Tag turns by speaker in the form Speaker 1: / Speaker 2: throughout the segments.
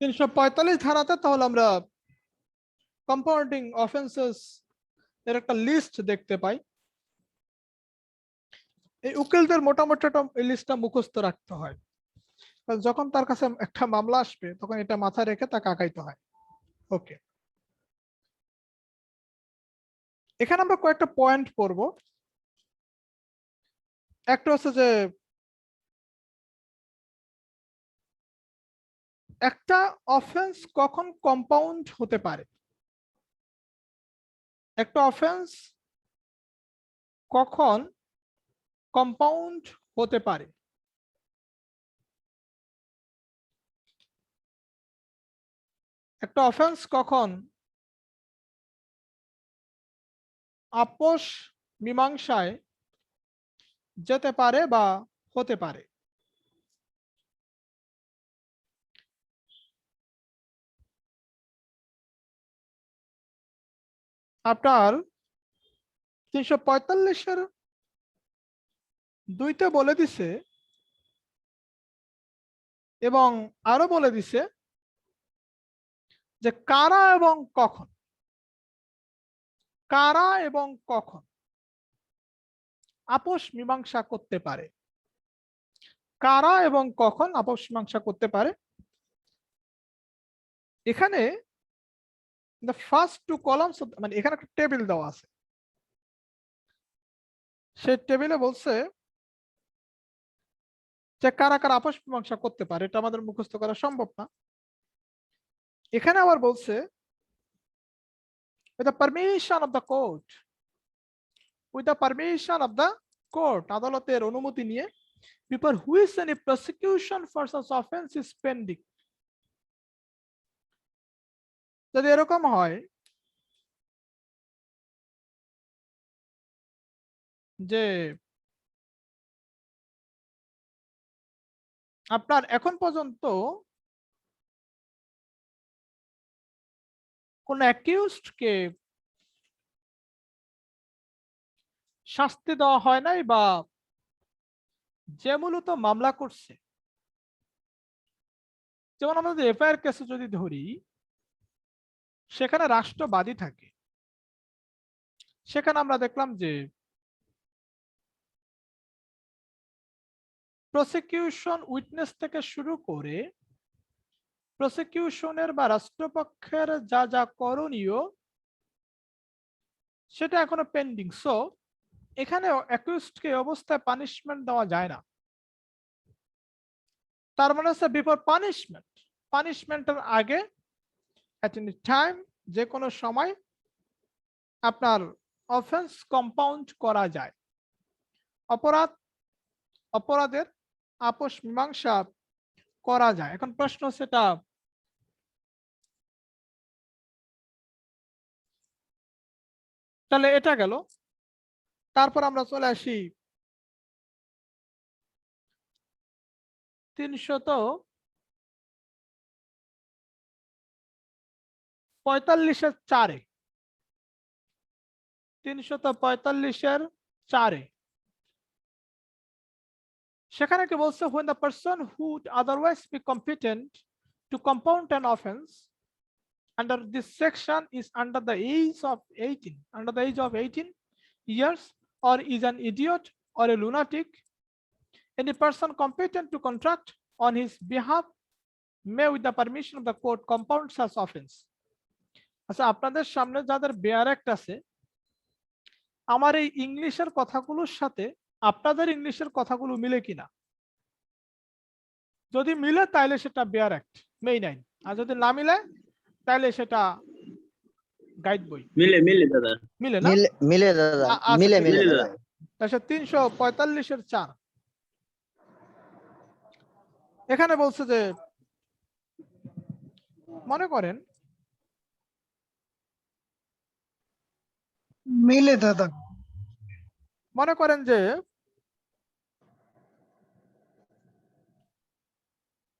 Speaker 1: 345 ধারাতে তাহলে আমরা কম্পাউন্ডিং অফেন্সেস এর একটা লিস্ট দেখতে পাই। এই উকিলদের মোটামুটি একটা লিস্টটা মুখস্থ রাখতে হয়, যখন তার কাছে একটা মামলা আসবে তখন এটা মাথায় রেখে তাকে আগাইতে হয়। ওকে, এখানে আমরা কয়েকটা পয়েন্ট পড়ব। একটা হচ্ছে যে একটা অফেন্স কখন কম্পাউন্ড হতে পারে, একটা অফেন্স কখন কম্পাউন্ড হতে পারে। একটা অফেন্স কখন আপোষ মীমাংসায় যেতে পারে বা হতে পারে। আপনার 345-এর 2তে বলে দিছে এবং আরো বলে দিছে যে কারা এবং কখন, কারা এবং কখন আপোষ মীমাংসা করতে পারে, কারা এবং কখন আপোষ মীমাংসা করতে পারে। এখানে ফার্স্ট 2 কলামস, মানে এখানে একটা টেবিল দেওয়া আছে, সেই টেবিলে বলছে যে কারা কারা আপোষ মীমাংসা করতে পারে, এটা আমাদের মুখস্থ করা সম্ভব না। এখানে আবার বলছে with the permission of the court, with the permission of the court, আদালতের অনুমতি নিয়ে, before which any prosecution for such offense is pending। যদি এরকম হয় যে আপনার এখন পর্যন্ত কোন অ্যাকিউজড কে শাস্তি দেওয়া হয় নাই, বা যে মূলত মামলা করছে, যেমন আমরা যদি এফআইআর কেসে যদি ধরি, সেখানে রাষ্ট্রবাদী থাকে, সেখানে আমরা দেখলাম যে প্রসিকিউশন উইটনেস থেকে শুরু করে প্রসিকিউশনের বা রাষ্ট্রপক্ষের যা যা করণীয় সেটা এখনো পেন্ডিং। সো এখানে অ্যাকিউজডকে অবস্থায় পানিশমেন্ট দেওয়া যায় না। তার মানে হচ্ছে বিফোর পানিশমেন্ট, পানিশমেন্টের আগে এট এনি টাইম, যে কোনো সময় আপনার অফেন্স কম্পাউন্ড করা যায়, অপরাধ অপরাধের আপোষ মীমাংসা করা যায়। এখন প্রশ্ন সেটা তাহলে এটা গেল। তারপর আমরা চলে আসি 345-4-এ, 345-4-এ সেখানে কি বলছে, when the person who would otherwise be competent to compound an offense under this section is under the age of 18, under the age of 18 years, or is an idiot or a lunatic, any person competent to contract on his behalf may with the permission of the court compound such offense। আচ্ছা, আপনাদের সামনে যাদের bear act আছে, আমার এই ইংলিশের কথাগুলোর সাথে আপনাদের ইংলিশের কথাগুলো মিলে কিনা, যদি মিলে তাহলে সেটা বেয়ার অ্যাক্ট মেইন আইন, আর যদি না মিলে তাহলে সেটা গাইড বই।
Speaker 2: মিলে মিলে দাদা,
Speaker 1: মিলে না?
Speaker 3: মিলে দাদা,
Speaker 1: আচ্ছা,
Speaker 3: মিলে
Speaker 1: ঠিক
Speaker 3: মিলে
Speaker 1: আছে।
Speaker 3: দাদা।
Speaker 1: তাহলে 345-4 এখানে বলছে যে মনে করেন,
Speaker 4: মিলে দাদা,
Speaker 1: মনে করেন যে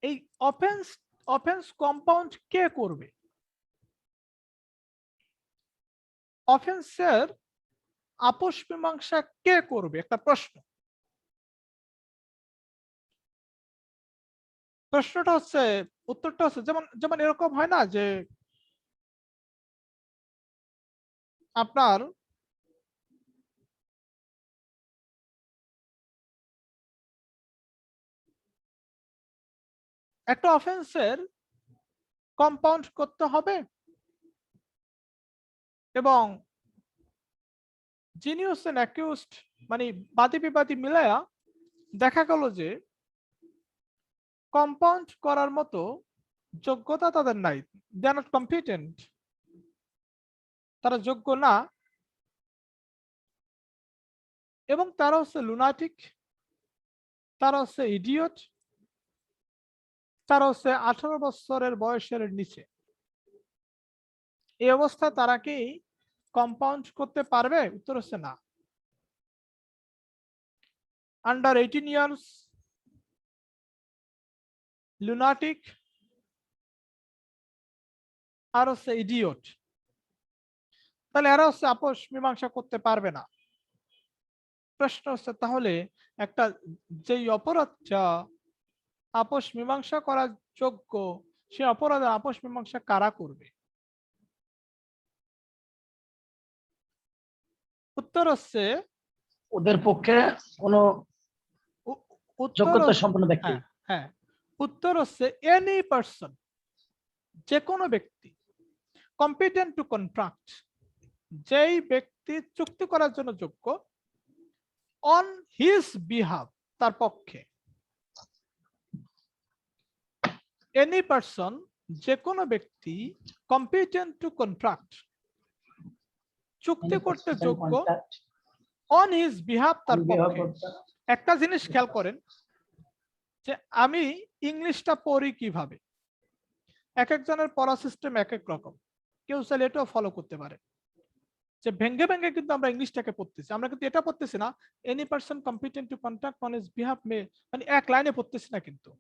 Speaker 1: এই অফেন্স অফেন্স কম্পাউন্ড কে করবে, অফেন্সের আপোষ মীমাংসা কে করবে, একটা প্রশ্ন। প্রশ্নটা হচ্ছে উত্তরটা হচ্ছে যেমন যেমন এরকম হয় না যে আপনার একটা অফেন্সের কম্পাউন্ড করতে হবে এবং যিনি হচ্ছেন অ্যাকিউজড মানে বাদী বিবাদী মিলায়া দেখা গেল যে কম্পাউন্ড করার মতো যোগ্যতা তাদের নাই, দে আর নট কম্পিটেন্ট, তারা যোগ্য না এবং তারা হচ্ছে লুনাটিক, তারা হচ্ছে ইডিয়ট, তারা হচ্ছে 18 বছরের বয়সের নিচে। এই অবস্থা তারা কি কম্পাউন্ড করতে পারবে? উত্তর হচ্ছে না। আন্ডার 18 ইয়ার্স, লুনাটিক আর হচ্ছে ইডিয়ট, তাহলে এরা হচ্ছে আপোষ মীমাংসা করতে পারবে না। প্রশ্ন হচ্ছে তাহলে একটা যেই অপরাধটা আপোষ মীমাংসা করার যোগ্য, সে অপরাধের আপোষ মীমাংসা কারা করবে? উত্তর হচ্ছে
Speaker 2: ওদের পক্ষে কোনো
Speaker 1: উত্তর
Speaker 2: যোগ্যতা সম্পন্ন ব্যক্তি।
Speaker 1: হ্যাঁ হ্যাঁ, উত্তর হচ্ছে এনি পারসন, যে কোনো ব্যক্তি, কম্পিটেন্ট টু কন্ট্রাক্ট, যেই ব্যক্তি চুক্তি করার জন্য যোগ্য, অন হিজ বিহাফ, তার পক্ষে। এনি পারসন, যে কোনো ব্যক্তি, কম্পিটেন্ট টু কন্ট্রাক্ট, চুক্তি করতে যোগ্য, অন হিজ বিহাফ, তার পক্ষে। একটা জিনিস খেয়াল করেন যে আমি ইংলিশটা পড়ি কিভাবে, এক একজনের পড়া সিস্টেম এক এক রকম, কেউ চাইলে এটাও ফলো করতে পারে যে ভেঙ্গে ভেঙ্গে কিন্তু আমরা ইংলিশটাকে পড়তেছি, আমরা কিন্তু এটা পড়তেছি না any person competent to contract on his behalf may, মানে এক লাইনে পড়তেছি না কিন্তু।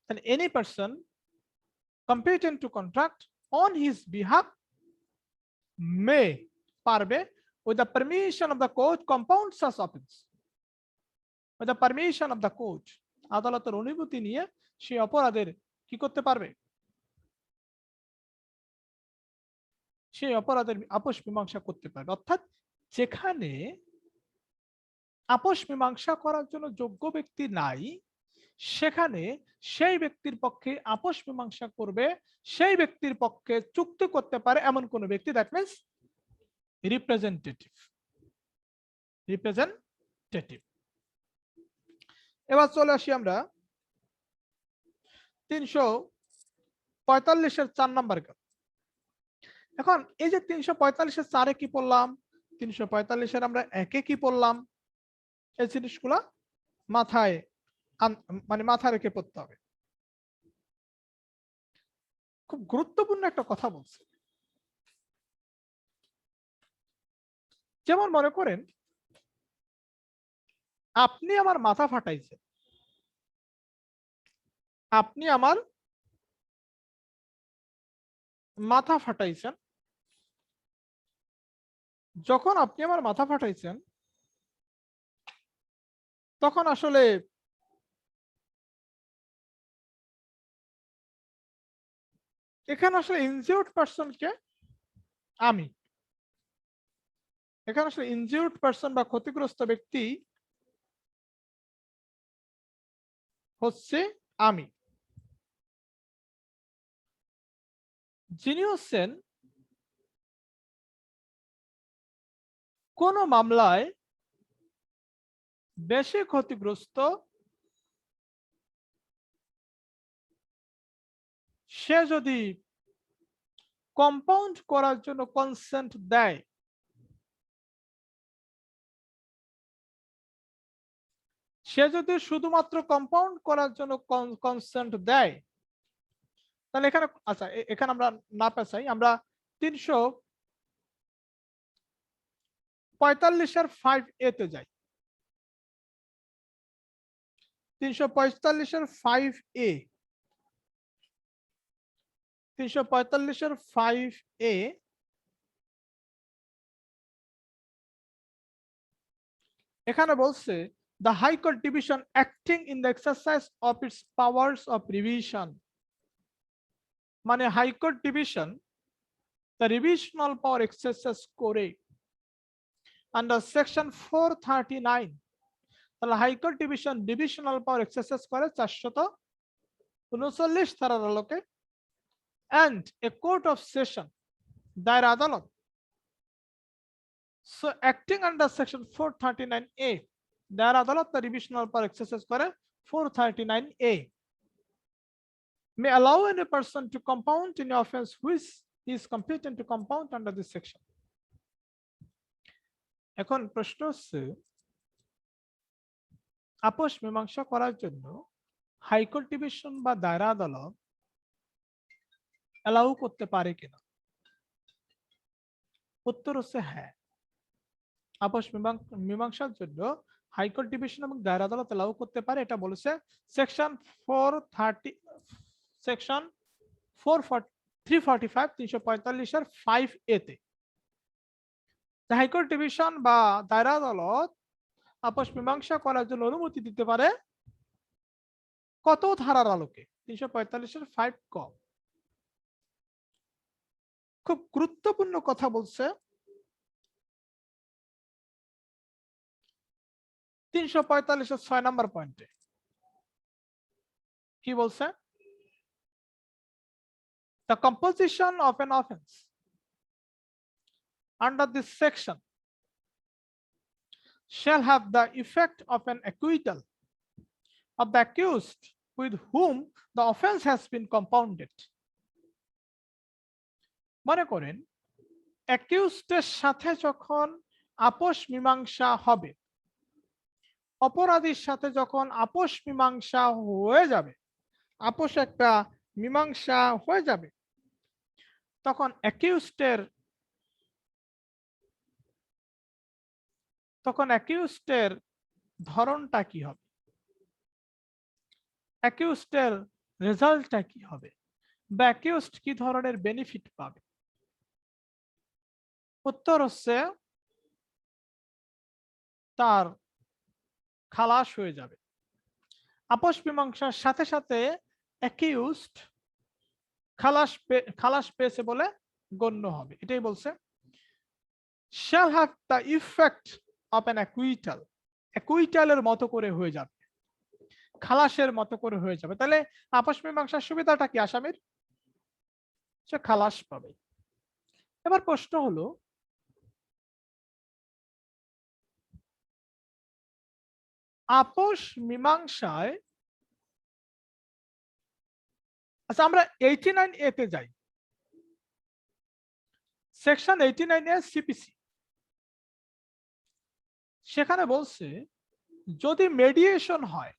Speaker 1: তাহলে any person competent to contract on his behalf may, পারবে, with the permission of the court compound such offense, with the permission of the court, আদালতের অনুমতি নিয়ে সেই অপরাধের কি করতে পারবে, সেই অপরাধের আপোষ মীমাংসা করতে পারবে। অর্থাৎ যেখানে আপোষ মীমাংসা করার জন্য যোগ্য ব্যক্তি নাই, সেখানে সেই ব্যক্তির পক্ষে আপোষ মীমাংসা করবে, সেই ব্যক্তির পক্ষে চুক্তি করতে পারে এমন কোন ব্যক্তি, দ্যাট মিন্স রিপ্রেজেন্টেটিভ। রিপ্রেজেন্টেটিভ। এবার চলে আসি আমরা 345-এর 4 নম্বর। এখন এই যে 345-এর 4-এ কি পড়লাম, 345-এর আমরা 1-এ কি পড়লাম, এই জিনিসগুলা মাথায় মানে মাথায় রেখে পড়তে হবে। খুব গুরুত্বপূর্ণ একটা কথা বলছে। যেমন মনে করেন আপনি আমার মাথা ফাটাইছেন, আপনি আমার মাথা ফাটাইছেন, যখন আপনি আমার মাথা ফাটাইছেন তখন আসলে এখানে আসলে ইনজিউর্ড পারসন কে? আমি। এখানে আসলে ইনজিউর্ড পারসন বা ক্ষতিগ্রস্ত ব্যক্তি হচ্ছে আমি। যিনি হচ্ছেন কোন মামলায় বেশি ক্ষতিগ্রস্ত, সে যদি কম্পাউন্ড করার জন্য কনসেন্ট দেয়, সে যদি শুধুমাত্র কম্পাউন্ড করার জন্য কনসেন্ট দেয়, তাহলে এখানে আচ্ছা এখানে আমরা না পেছাই, আমরা 345-এর 5A তে যাই। 345-এর 5A, 345-এর 5A, এখানে বলছে the High Court Division acting in the exercise of its powers of revision মানে high court division the revisional power exercise করে under section 439, তাহলে হাইকোর্ট ডিভিশন ডিভিশনাল পাওয়ার এক্সারসাইজ করে 439 ধারার আলোকে, and a court of session দায়ের আদালত so acting under section 439A দায়ের আদালত the revisional power exercise করে 439A may allow any person to compound any offense which he is competent to compound under this section. এখন প্রশ্ন হচ্ছে আপোষ মীমাংসা করার জন্য হাইকোর্ট ডিভিশন বা দায়রা আদালত অ্যালাউ করতে পারে কিনা? উত্তর হচ্ছে হ্যাঁ, আপোষ মীমাংসার জন্য হাইকোর্ট ডিভিশন এবং দায়রা আদালত অ্যালাউ করতে পারে। এটা বলেছে সেকশন 430 সেকশন 345 345 এর 5A তে। হাইকোর্ট ডিভিশন বা দায়রা আদালত আপোষ মীমাংসা করার জন্য অনুমতি দিতে পারে কত ধারার আলোকে? 345 এর 5 ক। খুব গুরুত্বপূর্ণ কথা বলছে 345 এর 6 নম্বর পয়েন্টে। কি বলছে? The composition of an offense under this section shall have the effect of an acquittal of the accused with whom the offense has been compounded. মনে করেন অ্যাকিউজডের সাথে যখন আপোষ মীমাংসা হবে, অপরাধীর সাথে যখন আপোষ মীমাংসা হয়ে যাবে, আপোষ একটা মীমাংসা হয়ে যাবে, তখন অ্যাকিউজডের ধরনটা কি হবে? অ্যাকিউজডের রেজাল্টটা কি হবে? বা অ্যাকিউজড কি ধরনের বেনিফিট পাবে? উত্তর হচ্ছে তার খালাস হয়ে যাবে। আপোষ মীমাংসার সাথে সাথে অ্যাকিউজড খালাস পেয়েছে বলে গণ্য হবে। এটাই বলছে shall have the effect of an acquittal, অ্যাকুইটালের মতো করে হয়ে যাবে, খালাসের মতো করে হয়ে যাবে। তাহলে আপোষ মীমাংসার সুবিধাটা কি? আসামির সে খালাস পাবে। এবার প্রশ্ন হলো আপোষ মীমাংসায়, আচ্ছা আমরা 89A তে যাই। সেকশন 89A সিপিসি, সেখানে বলছে যদি মেডিয়েশন হয়,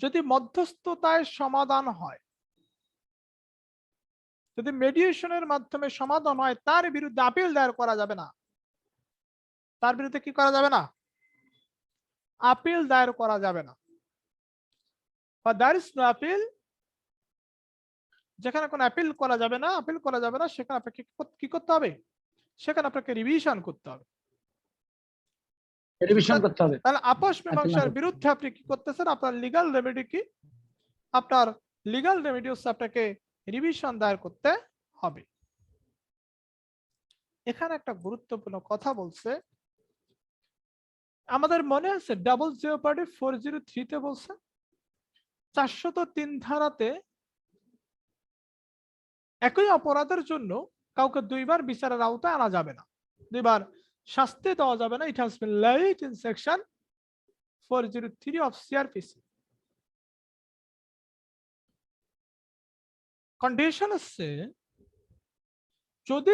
Speaker 1: যদি মধ্যস্থতায় সমাধান হয়, যদি মেডিয়েশনের মাধ্যমে সমাধান হয়, তার বিরুদ্ধে আপিল দায়ের করা যাবে না। তার বিরুদ্ধে কি করা যাবে না? আপিল দায়ের করা যাবে না। there is no appeal, যেখানে কোনো আপিল করা যাবে না, আপিল করা যাবে না, সেখানে আপনাকে কি করতে হবে? সেখানে আপনাকে রিভিশন করতে হবে,
Speaker 2: রিভিশন করতে হবে।
Speaker 1: তাহলে আপোষ মীমাংসার বিরুদ্ধে আপনি কি করতেছেন? আপনার লিগ্যাল রেমেডি কি? আপনার লিগ্যাল রেমেডি হচ্ছে আপনাকে রিভিশন দায়ের করতে হবে। এখানে একটা গুরুত্বপূর্ণ কথা বলছে, আমাদের মনে আছে ডাবল জিওপার্ডি 403 তে বলছে 403 ধারাতে একই অপরাধের জন্য কাউকে দুইবার বিচারের আওতায় আনা যাবে না, দুইবার শাস্তি দেওয়া যাবে না। It has been laid in section 403 of CRPC. Condition হচ্ছে যদি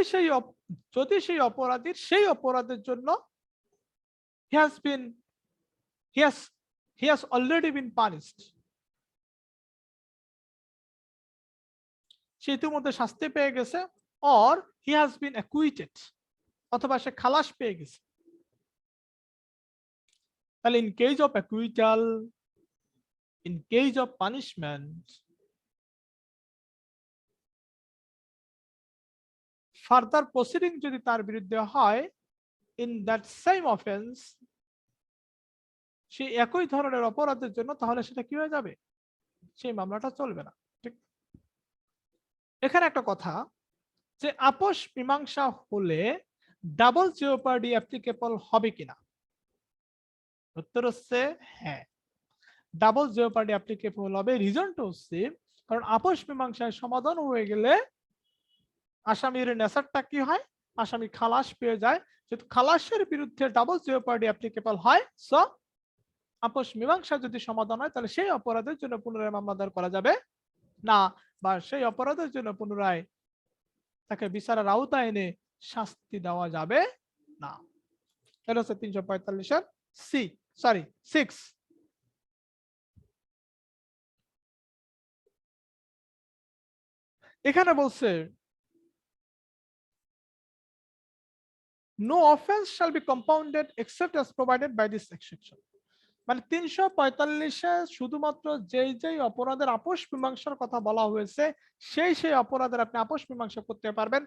Speaker 1: সেই অপরাধীর সেই অপরাধের জন্য he has already been punished, সে ইতিমধ্যে শাস্তি পেয়ে গেছে, or he has been acquitted, অথবা সে খালাস পেয়ে গেছে। তাহলে in case of acquittal, in case of punishment, further proceeding যদি তার বিরুদ্ধে হয় in that same offense, সেই একই ধরনের অপরাধের জন্য, তাহলে সেটা কি হয়ে যাবে? সেই মামলাটা চলবে না। ঠিক, এখানে একটা কথা যে আপোষ মীমাংসা হলে ডাবল জিওপার্ডি অ্যাপ্লিকেবল হবে কিনা, উত্তর হচ্ছে হ্যাঁ, ডাবল জিওপার্ডি অ্যাপ্লিকেবল হবে। রিজনটা হচ্ছে কারণ আপোষ মীমাংসায় সমাধান হয়ে গেলে আসামির নেচারটা কি হয়, আসামি খালাস পেয়ে যায়, যেহেতু খালাসের বিরুদ্ধে ডাবল জিওপার্ডি অ্যাপ্লিকেবল হয়, সো আপোষ মীমাংসা যদি সমাধান হয় তাহলে সেই অপরাধের জন্য পুনরায় মামলা দায়ের করা যাবে না, বা সেই অপরাধের জন্য পুনরায় তাকে বিচারের আওতায় এনে শাস্তি দেওয়া যাবে না। এটা হচ্ছে 345-এর সি, সরি 6। এখানে বলছে no offense shall be compounded except as provided by this exception। মানে 345-এ শুধুমাত্র যেই যেই অপরাধের আপোষ মীমাংসার কথা বলা হয়েছে সেই সেই অপরাধের আপনি আপোষ মীমাংসা করতে পারবেন,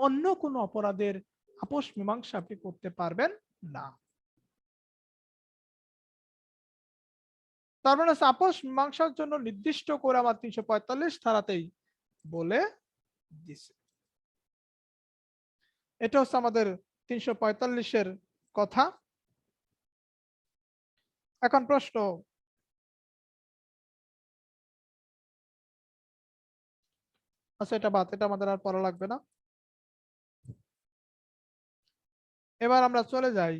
Speaker 1: অন্য কোনো অপরাধের আপোষ মীমাংসা আপনি করতে পারবেন না। তার মানে আপোষ মীমাংসার জন্য নির্দিষ্ট করে আমার 345 ধারাতেই বলে দিছে। এটা হচ্ছে আমাদের 345-এর কথা। এখন প্রশ্ন, আচ্ছা এটা বাদ, এটা আমাদের আর পড়া লাগবে না। এবার আমরা চলে যাই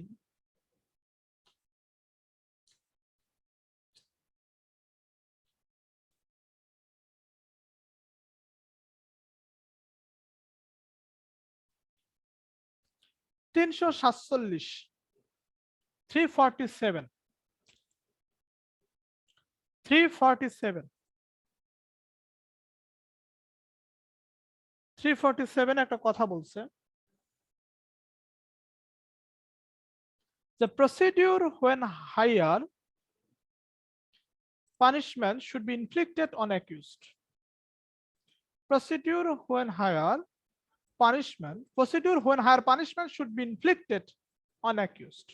Speaker 1: $347 একটা কথা বলছে, the procedure when higher punishment should be inflicted on accused। procedure when higher punishment should be inflicted on accused।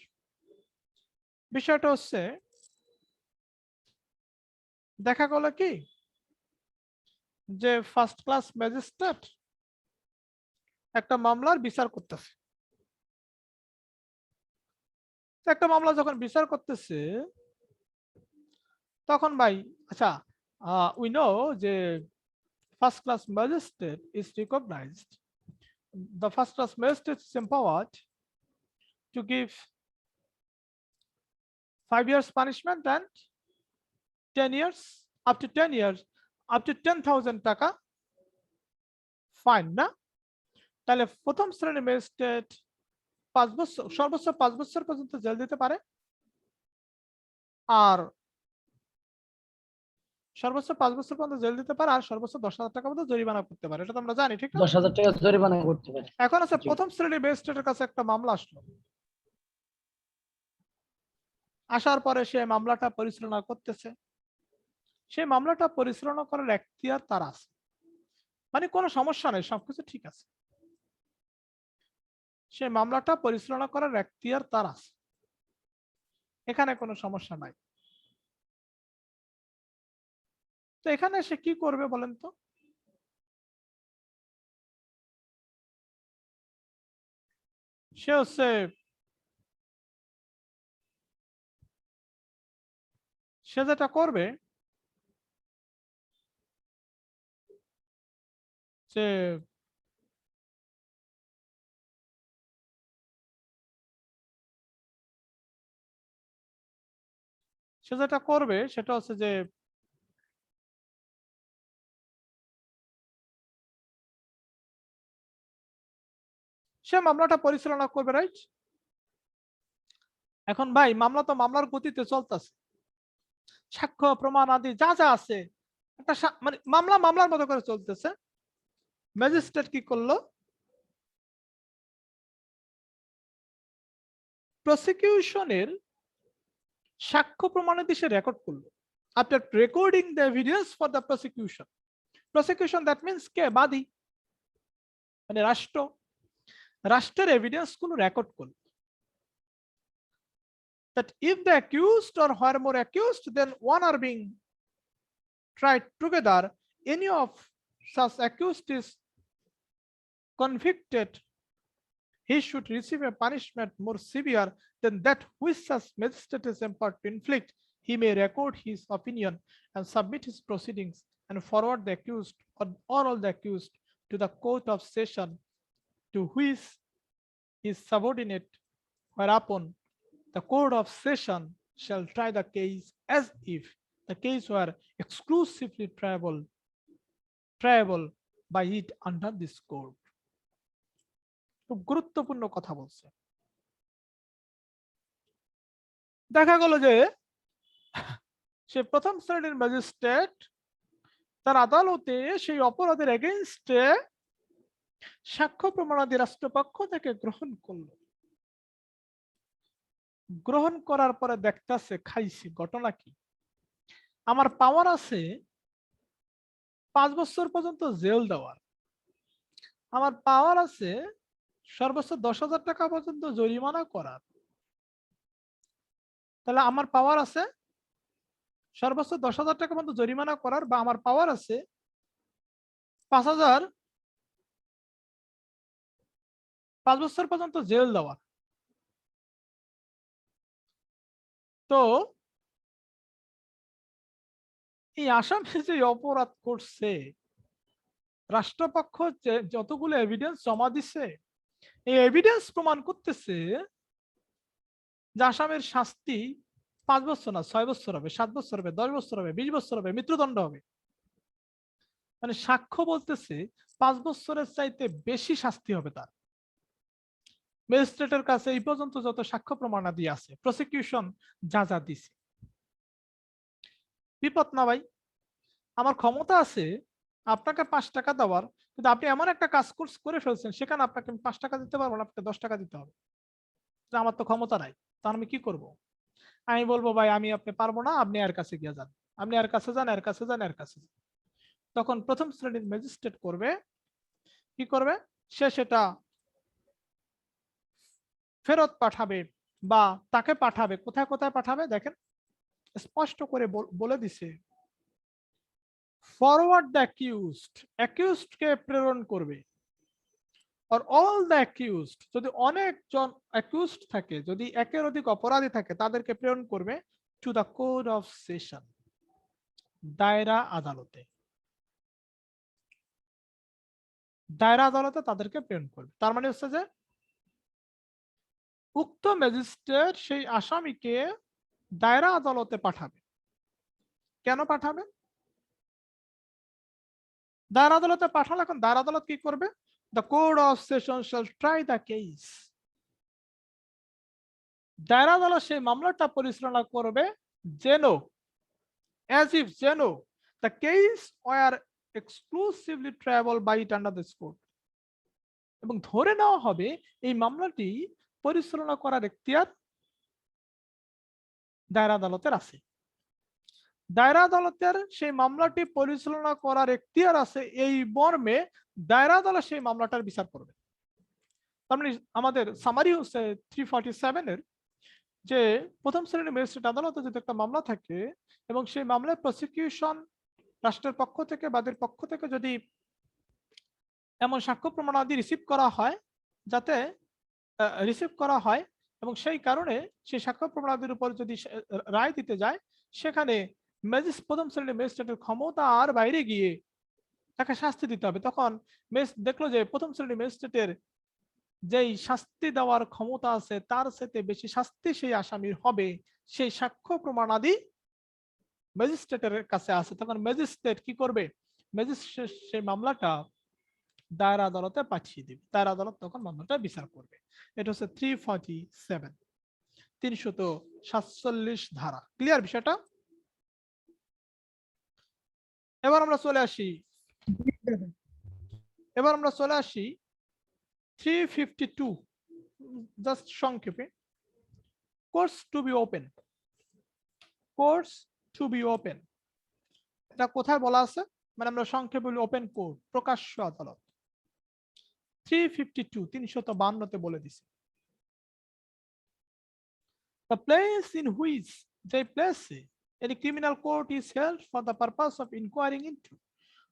Speaker 1: বিষয়টা হচ্ছে দেখা গেল কি যে ফার্স্ট ক্লাস ম্যাজিস্ট্রেট একটা মামলার বিচার করতেছে, একটা মামলা যখন বিচার করতেছে তখন ভাই আচ্ছা উই নো যে first class magistrate is recognised, the first class magistrate is empowered to give 5 years punishment and 10 years, up to 10 years, up to 10,000 টাকা ফাইন না? তাহলে প্রথম শ্রেণীর ম্যাজিস্ট্রেট 5 বছর, সর্বোচ্চ 5 বছর পর্যন্ত জেল দিতে পারে, আর সর্বোচ্চ 5 বছর পর্যন্ত জেল দিতে পারে, আর সর্বোচ্চ 10,000 টাকা পর্যন্ত জরিমানা করতে পারে। এটা তো আমরা জানি, ঠিক না?
Speaker 2: 10,000 টাকা জরিমানা করতে পারে।
Speaker 1: এখন আছে প্রথম শ্রেণীর ম্যাজিস্ট্রেটের কাছে একটা মামলা আসলো, আসার পরে সে মামলাটা পরিচালনা করতেছে, সেই মামলাটা পরিচালনা করার এখতিয়ার তার আছে, মানে কোনো সমস্যা নেই, সবকিছু ঠিক আছে, সেই মামলাটা পরিচালনা করার এখতিয়ার তার আছে, এখানে কোনো সমস্যা নাই। তো এখানে সে কি করবে বলেন তো? সে হচ্ছে সে যেটা করবে যে সেটা হচ্ছে যে সে মামলাটা পরিচালনা করবে, রাইট? এখন ভাই মামলা তো মামলার গতিতে চলতেছে, সাক্ষ্য প্রমাণ আদি যা যা আছে একটা মানে মামলা মামলার মতো করে চলতেছে। ম্যাজিস্ট্রেট কি করলো? প্রসিকিউশনের সাক্ষ্য প্রমাণাদি সে রেকর্ড করলো। After recording the evidence for the prosecution that means কে? বাদী, মানে রাষ্ট্রের এভিডেন্স গুলো রেকর্ড করলো। That if the accused or where more accused than one are being tried together, any of such accused is convicted, he should receive a punishment more severe than that which such magistrate is empowered to inflict. He may record his opinion and submit his proceedings and forward the accused or all the accused to the court of session to which is subordinate, whereupon the court of session shall try the case as if the case were exclusively triable by it under this court. খুব গুরুত্বপূর্ণ কথা বলছে। দেখা গেল যে সে প্রথম শ্রেণীর magistrate তার আদালতে সেই অপরাধের এগেইনস্টে সাক্ষ্য প্রমাণাদি রাষ্ট্রপক্ষ থেকে গ্রহণ করলো। গ্রহণ করার পরে দেখতেছে খাইছি ঘটনা কি, আমার পাওয়ার আছে 5 বছর পর্যন্ত জেল দেওয়ার, আমার পাওয়ার আছে সর্বোচ্চ 10,000 টাকা পর্যন্ত জরিমানা করার। তাহলে আমার পাওয়ার আছে সর্বোচ্চ 10,000 টাকা পর্যন্ত জরিমানা করার, বা আমার পাওয়ার আছে 5 বছর পর্যন্ত জেল দেওয়ার। তো এই আসামি যে অপরাধ করছে, রাষ্ট্রপক্ষ যতগুলো এভিডেন্স জমা দিছে, এই এভিডেন্স প্রমাণ করতেছে যে আসামির শাস্তি 5 বছর না 6 বছর হবে, 7 বছর হবে, 10 বছর হবে, 20 বছর হবে, মৃত্যুদণ্ড হবে। মানে সাক্ষ্য বলতেছে 5 বছরের চাইতে বেশি শাস্তি হবে তার। ম্যাজিস্ট্রেটের কাছে এই পর্যন্ত যত সাক্ষ্য প্রমাণাদি আছে, প্রসিকিউশন যা যা দিছে, বিপদ না ভাই, আমার ক্ষমতা আছে আপনাকে 5 টাকা দেওয়ার, কিন্তু আপনি এমন একটা কাজ করে ফেলছেন সেখানে আপনাকে 5 টাকা দিতে পারবো না, আপনাকে 10 টাকা দিতে হবে। আমার তো ক্ষমতা নাই, তাহলে আমি কি করব? আমি বলবো ভাই আমি আপনি পারবো না, আপনি এর কাছে গিয়ে যান, আপনি এর কাছে যান, এর কাছে যান, এর কাছে যান। তখন প্রথম শ্রেণীর ম্যাজিস্ট্রেট করবে কি করবে, সে সেটা ফেরত পাঠাবে বা তাকে পাঠাবে। কোথায় কোথায় পাঠাবে দেখেন, স্পষ্ট করে বলে দিছে, ফরওয়ার্ড দ্য অ্যাকিউজড, অ্যাকিউজড কে প্রেরণ করবে, or all the accused, যদি অনেকজন অ্যাকিউজড থাকে, যদি একের অধিক অপরাধী থাকে, তাদেরকে প্রেরণ করবে to the court of session, দায়রা আদালতে। দায়রা আদালতে তাদেরকে প্রেরণ করবে। তার মানে হচ্ছে যে উক্ত ম্যাজিস্ট্রেট সেই আসামিকে দায়রা আদালতে পাঠাবে। কেন পাঠাবে? দায়রা আদালতে পাঠালে এখন দায়রা আদালত কি করবে? The court of session shall try the case. দায়রা আদালত সেই মামলাটা পরিচালনা করবে যেন, as if যেন the case were exclusively triable by it under this court, এবং ধরে নেওয়া হবে এই মামলাটি পরিচালনা করার এখতিয়ার দায়রা আদালতের আছে। দায়রা আদালতের সেই মামলাটি পরিচালনা করার এখতিয়ার আছে এই মর্মে দায়রা আদালত সেই মামলাটার বিচার করবে। তার মানে আমাদের সামারি হচ্ছে 347 এর, যে প্রথম শ্রেণীর ম্যাজিস্ট্রেট আদালতে যদি একটা মামলা থাকে এবং সেই মামলায় প্রসিকিউশন রাষ্ট্রের পক্ষ থেকে বাদীর পক্ষ থেকে যদি এমন সাক্ষ্য প্রমাণাদি রিসিভ করা হয় এবং সেই কারণে সেই সাক্ষ্য প্রমাণাদির উপর যদি রায় দিতে যায়, সেখানে প্রথম শ্রেণীর ম্যাজিস্ট্রেটের ক্ষমতা আর বাইরে গিয়ে তাকে শাস্তি দিতে হবে। তখন দেখলো যে প্রথম শ্রেণীর ম্যাজিস্ট্রেটের যেই শাস্তি দেওয়ার ক্ষমতা আছে তার সাথে বেশি শাস্তি সেই আসামির হবে, সেই সাক্ষ্য প্রমাণাদি ম্যাজিস্ট্রেটের কাছে আছে। তখন ম্যাজিস্ট্রেট কি করবে? ম্যাজিস্ট্রেট সেই মামলাটা দায়রা আদালতে পাঠিয়ে দিবে, দায়রা আদালত তখন মামলাটা বিচার করবে। এটা হচ্ছে 347, 347 ধারা। ক্লিয়ার বিষয়টা? এবার আমরা চলে আসি 352, জাস্ট সংক্ষেপে, courts to be open. Courts to be open এটা কোথায় বলা আছে? মানে আমরা সংক্ষেপে বলি ওপেন কোর্ট, প্রকাশ্য আদালত। 352, 352 বলে দিছে, the place in which, যে প্লেসে any criminal court is held for the purpose of inquiring into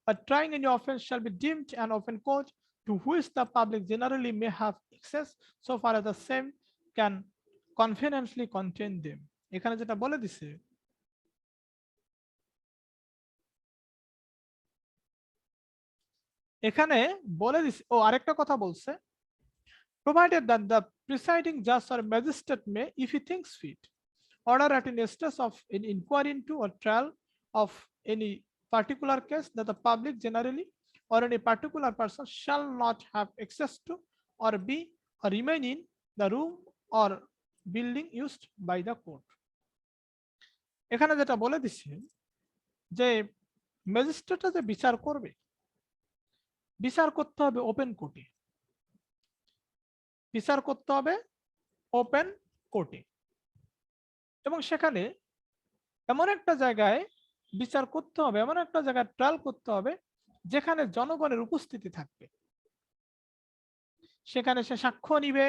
Speaker 1: A trying any offense shall be deemed an open court to which the public generally may have access so far as the same can conveniently contain them. এখানে যেটা বলে দিছে এখানে বলে দিছে ও আরেকটা কথা বলছে provided that the presiding judge or magistrate may, if he thinks fit, order at an instance of an inquiry into or trial of any particular case that the public generally or any particular person shall not have access to or be or remain in the room or building used by the court. এখানে যেটা বলে দিচ্ছে যে ম্যাজিস্ট্রেটরা যে বিচার করবে বিচার করতে হবে ওপেন কোর্টে বিচার করতে হবে ওপেন কোর্টে এবং সেখানে এমন একটা জায়গায় বিচার করতে হবে এমন একটা জায়গায় ট্রায়াল করতে হবে যেখানে জনগণের উপস্থিতি থাকবে সেখানে সে সাক্ষ্য নিবে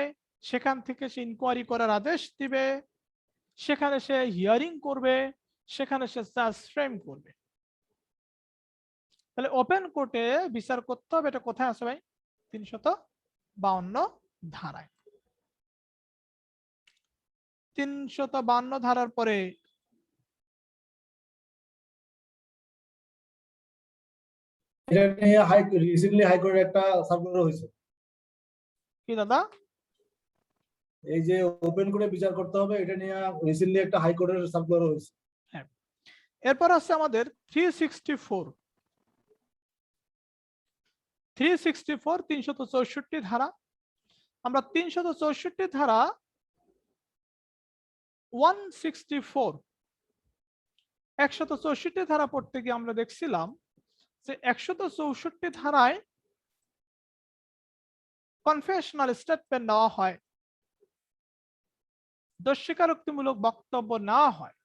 Speaker 1: সেখান থেকে সে ইনকোয়ারি করার আদেশ দিবে সেখানে সে হিয়ারিং করবে সেখানে সে চার্জ ফ্রেম করবে তাহলে ওপেন কোর্টে বিচার করতে হবে এটা কোথায় আছে ভাই 352 ধারায় 352 ধারার পরে
Speaker 3: এটা নিয়ে রিসেন্টলি হাইকোর্টে একটা সার্কুলার হয়েছে
Speaker 1: কি দাদা
Speaker 3: এই যে ওপেন করে বিচার করতে হবে এটা নিয়ে রিসেন্টলি একটা হাইকোর্টের সার্কুলার হয়েছে
Speaker 1: হ্যাঁ এরপর আছে আমাদের 364 ধারা আমরা 364 ধারা 164 ধারা পড়তে গিয়ে আমরা দেখছিলাম যে 164 ধারায় কনফেশনাল স্টেটমেন্ট নেওয়া হয় দোষ স্বীকারোক্তিমূলক বক্তব্য নেওয়া হয়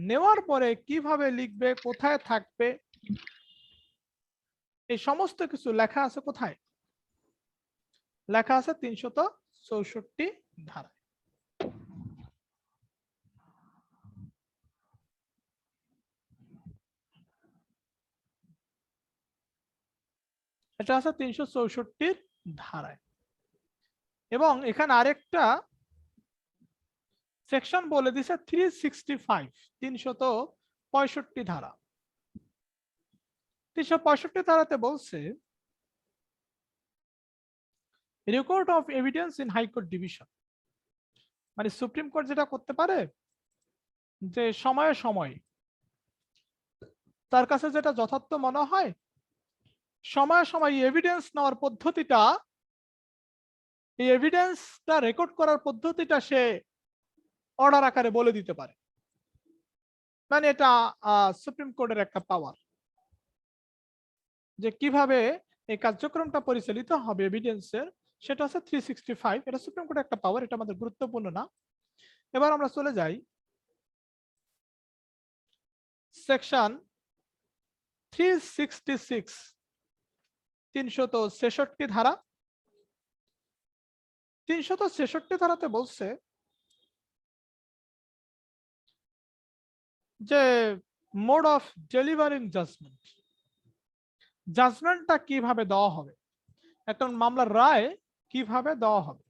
Speaker 1: নেওয়ার পরে কিভাবে লিখবে কোথায় থাকবে এই সমস্ত কিছু লেখা আছে কোথায় লেখা আছে 364 ধারায় এটা আছে 364 ধারায় এবং এখানে আরেকটা সেকশন বলে দিছে 365 ধারা 365 ধারাতে বলছে record of evidence in high court division মানে সুপ্রিম কোর্ট যেটা করতে পারে যে সময়ে সময় তার কাছে যেটা যথার্থ মনে হয় সময়ে সময় এভিডেন্স নেওয়ার পদ্ধতিটা এই এভিডেন্সটা রেকর্ড করার পদ্ধতিটা সে অর্ডার আকারে বলে দিতে পারে মানে এটা সুপ্রিম কোর্টের একটা পাওয়ার যে কিভাবে এই কার্যক্রমটা পরিচালিত হবে এভিডেন্সের সেটা হচ্ছে 365 এটা সুপ্রিম কোর্টের একটা পাওয়ার এটা আমাদের গুরুত্বপূর্ণ না এবার আমরা চলে যাই সেকশন 366 366 ধারা 366 ধারাতে বলছে যে মোড অফ ডেলিভারিং জাজমেন্ট জাজমেন্টটা কিভাবে দেওয়া হবে একটা মামলার রায় কিভাবে দেওয়া হবে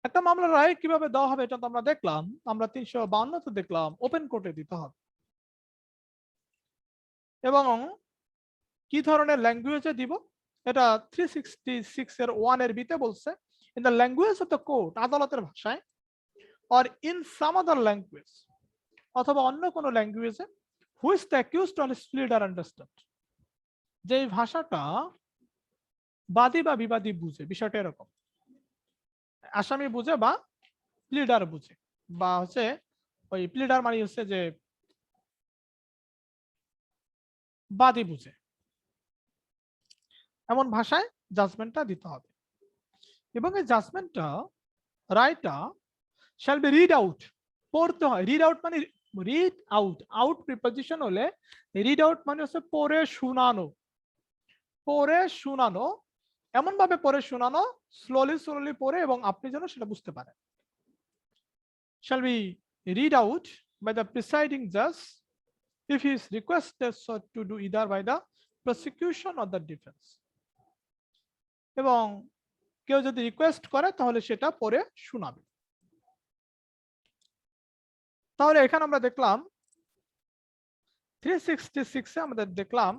Speaker 1: একটা মামলার রায় কিভাবে দেওয়া হবে এটা তো আমরা দেখলাম আমরা 352 তে দেখলাম ওপেন কোর্টে দিতে হবে এবং কি ধরনের ল্যাঙ্গুয়েজে দিব এটা 366 এর 1 এর বিতে বলছে in the language of the court আদালতের ভাষায় or in some other language অথবা অন্য কোনো ল্যাঙ্গুয়েজে which the accused or pleader understand যে ভাষাটা বাদী বা বিবাদী বুঝে বিষয়টা এরকম আসামি বুঝে বা প্লিডার বুঝে বা হচ্ছে ওই প্লিডার মানে হচ্ছে যে বাদী বুঝে এমন ভাষায় জাজমেন্টটা দিতে হবে এবং এই জাজমেন্টটা রায়টা শ্যাল বি রিড আউট পড়তে হয় রিড আউট মানে রিড আউট আউট প্রিপোজিশন হলে রিড আউট মানে হচ্ছে পড়ে শোনানো এমন ভাবে পড়ে শোনানো স্লোলি পড়ে এবং আপনি যেন সেটা বুঝতে পারেন shall be read out by the presiding judge if he is requested so to do either by the prosecution or the defense এবং কেউ যদি রিকোয়েস্ট করে তাহলে সেটা পরে শোনাবে তাহলে এখানে আমরা দেখলাম 366 এ আমাদের দেখলাম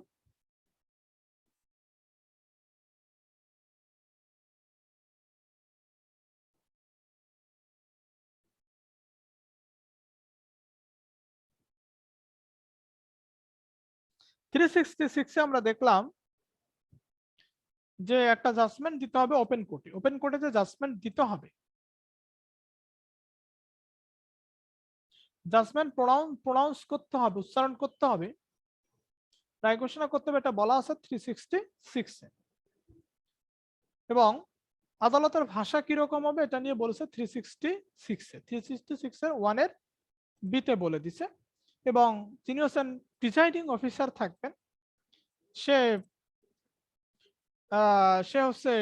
Speaker 1: আমরা দেখলাম যে একটা জাজমেন্ট দিতে হবে ওপেন কোর্টে যে জাজমেন্ট দিতে হবে জাজমেন্ট প্রনাউন্স করতে হবে উচ্চারণ করতে হবে রায় ঘোষণা করতে হবে এটা বলা আছে 366 এ এবং আদালতের ভাষা কি রকম হবে এটা নিয়ে বলেছে 366 এ 366 এর 1 এর বি তে বলে দিছে এবং যিনি হচ্ছেন প্রিসাইডিং অফিসার থাকবেন সে হচ্ছে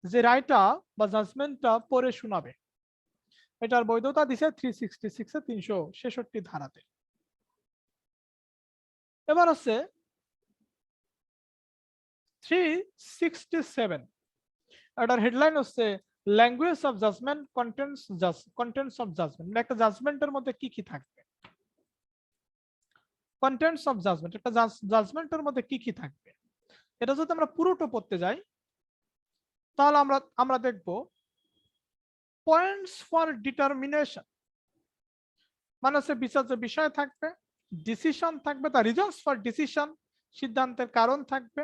Speaker 1: যে রায়টা বা জাজমেন্টটা পড়ে শোনাবে এটার বৈধতা দিছে 366 এ 366 ধারাতে এবার হচ্ছে 367 এটার হেডলাইন হচ্ছে language of judgement contents of judgement মানে একটা জাজমেন্টের মধ্যে কি কি থাকবে কন্টেন্টস অফ জাজমেন্ট একটা জাজমেন্টের মধ্যে কি কি থাকবে এটা যদি আমরা পুরোটা পড়তে যাই তাহলে আমরা দেখব পয়েন্টস ফর ডিটারমিনেশন মানে হচ্ছে বিচার্য বিষয় থাকবে ডিসিশন থাকবে দ্য রিজনস ফর ডিসিশন সিদ্ধান্তের কারণ থাকবে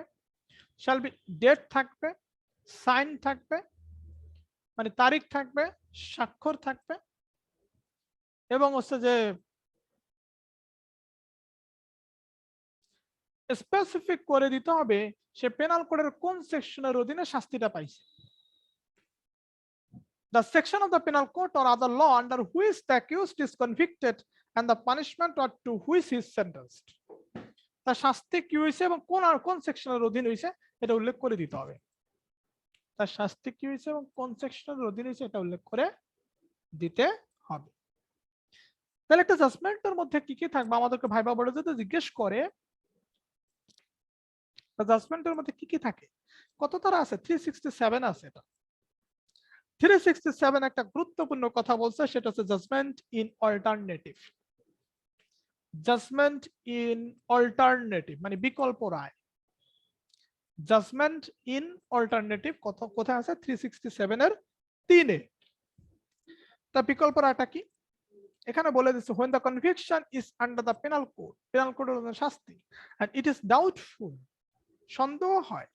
Speaker 1: শ্যাল বি ডেট থাকবে সাইন থাকবে মানে তারিখ থাকবে স্বাক্ষর থাকবে এবং হচ্ছে যে স্পেসিফিক করে দিতে হবে সে পেনাল কোডের কোন সেকশনের অধীনে শাস্তিটা পাইছে the section of the penal code or other law under which the accused is convicted and the punishment or to which he is sentenced তার শাস্তি কি হয়েছে এবং কোন সেকশনের অধীন হয়েছে এটা উল্লেখ করে দিতে হবে তার শাস্তি কি হয়েছে এবং কোন সেকশনের অধীন হয়েছে এটা উল্লেখ করে দিতে হবে তাহলে একটা জাজমেন্টের মধ্যে কি কি থাকবে আমাদেরকে ভাইবা বড় যদি জিজ্ঞেস করে জাজমেন্টের মধ্যে কি কি থাকে কত তারা আছে 367 আছে এটা 367 একটা গুরুত্বপূর্ণ কথা বলছে সেটা হচ্ছে জাজমেন্ট ইন অল্টারনেটিভ মানে বিকল্প রায় জাজমেন্ট ইন অল্টারনেটিভ কোথায় আছে 367 এর 3 এ তা বিকল্প রায়টা কি এখানে বলে দিচ্ছে when the conviction is under the penal code এর শাস্তি and it is doubtful সন্দেহ হয়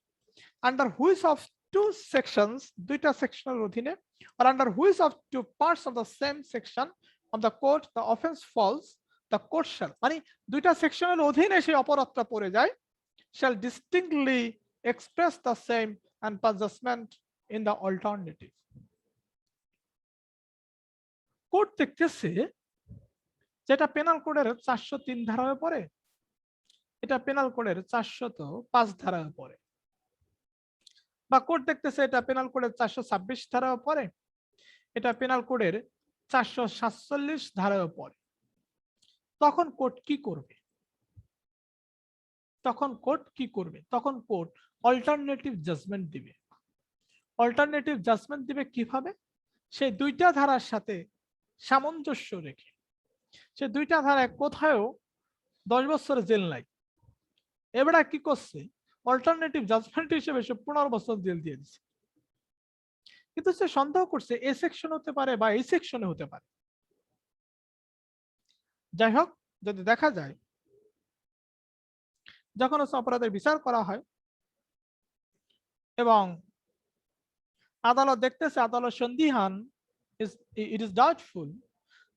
Speaker 1: under which of two sections দুইটা সেকশনের অধীনে or under which of two parts of the same section of the code the offense falls the court shall মানে দুইটা সেকশনের অধীনে সেই অপরাধটা পড়ে যায় shall distinctly express the same and pass judgment in the alternative court দেখতেছে যেটা পেনাল কোডের 403 ধারায় পড়ে এটা পেনাল কোডের 405 ধারায় পড়ে বা কোর্ট দেখতেছে এটা পেনাল কোডের 426 ধারায় পড়ে এটা পেনাল কোডের 447 ধারায় পড়ে তখন কোর্ট কি করবে তখন কোর্ট অল্টারনেটিভ জাজমেন্ট দিবে কিভাবে সেই দুইটা ধারার সাথে সামঞ্জস্য রেখে সে দুইটা ধারায় কোথাও 10 বছরের জেল নাই এবারে কি করছে অল্টারনেটিভ জাজমেন্ট হিসেবে সে 15 বছর জেল দিয়ে দিচ্ছে কিন্তু সে সন্দেহ করছে এ সেকশন হতে পারে বা এই সেকশনে হতে পারে যাই হোক যদি দেখা যায় যখন অপরাধের বিচার করা হয় এবং আদালত দেখতেছে আদালত সন্দিহান ইট ইজ ডাউটফুল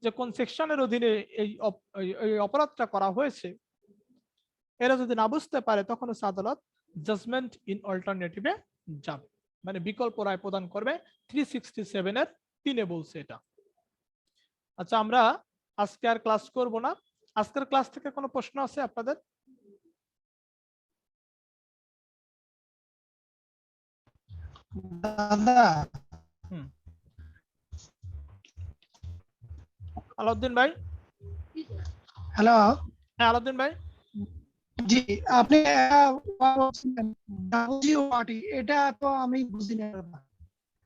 Speaker 1: যে কোন সেকশনের অধীনে এই অপরাধটা করা হয়েছে এরা যদি না বুঝতে পারে তখন আদালত জাজমেন্ট ইন অল্টারনেটিভে যাবে মানে বিকল্প রায় প্রদান করবে 367 এর 3 এ বলছে এটা আচ্ছা আমরা আজকে আর ক্লাস করব না আজকের ক্লাস থেকে কোনো প্রশ্ন আছে আপনাদের
Speaker 2: দাদা
Speaker 1: আলাউদ্দিন ভাই
Speaker 4: হ্যালো,
Speaker 1: হ্যাঁ আলাউদ্দিন ভাই,
Speaker 4: জি আপনি ডাব্লিউ পার্টি এটা তো আমি বুঝি না দাদা।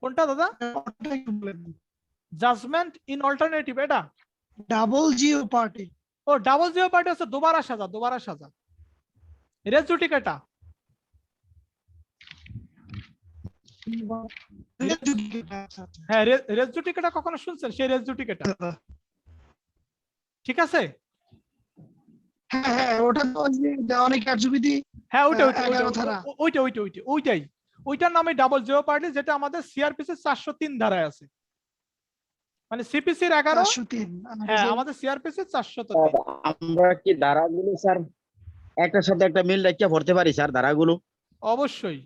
Speaker 1: কোনটা দাদা?
Speaker 4: ওটা একটু বলে দিন।
Speaker 1: জাজমেন্ট ইন অল্টারনেটিভ এটা?
Speaker 4: Double Jio party
Speaker 1: O double Jio party হচ্ছে दोबारा সাজা, दोबारा সাজা। রেস জুডিকেটা, হ্যাঁ রেস জুডিকেটা কখনো শুনছেন? সেই রেস জুডিকেটা, ঠিক আছে?
Speaker 4: হ্যাঁ হ্যাঁ, ওটা তো ওই যে অনেক কার্যবিধি
Speaker 1: হ্যাঁ ওইটা
Speaker 4: 11 ধারা।
Speaker 1: ওইটাই ওইটার নামে ডাবল জিও পার্টি, যেটা আমাদের সিআরপিসি 403 ধারায় আছে, মানে সিপিসি 11।
Speaker 4: 403
Speaker 1: হ্যাঁ আমাদের সিআরপিসি 403।
Speaker 5: আমরা কি ধারাগুলো স্যার একটার সাথে একটা মিল রেখে পড়তে পারি স্যার ধারাগুলো?
Speaker 1: অবশ্যই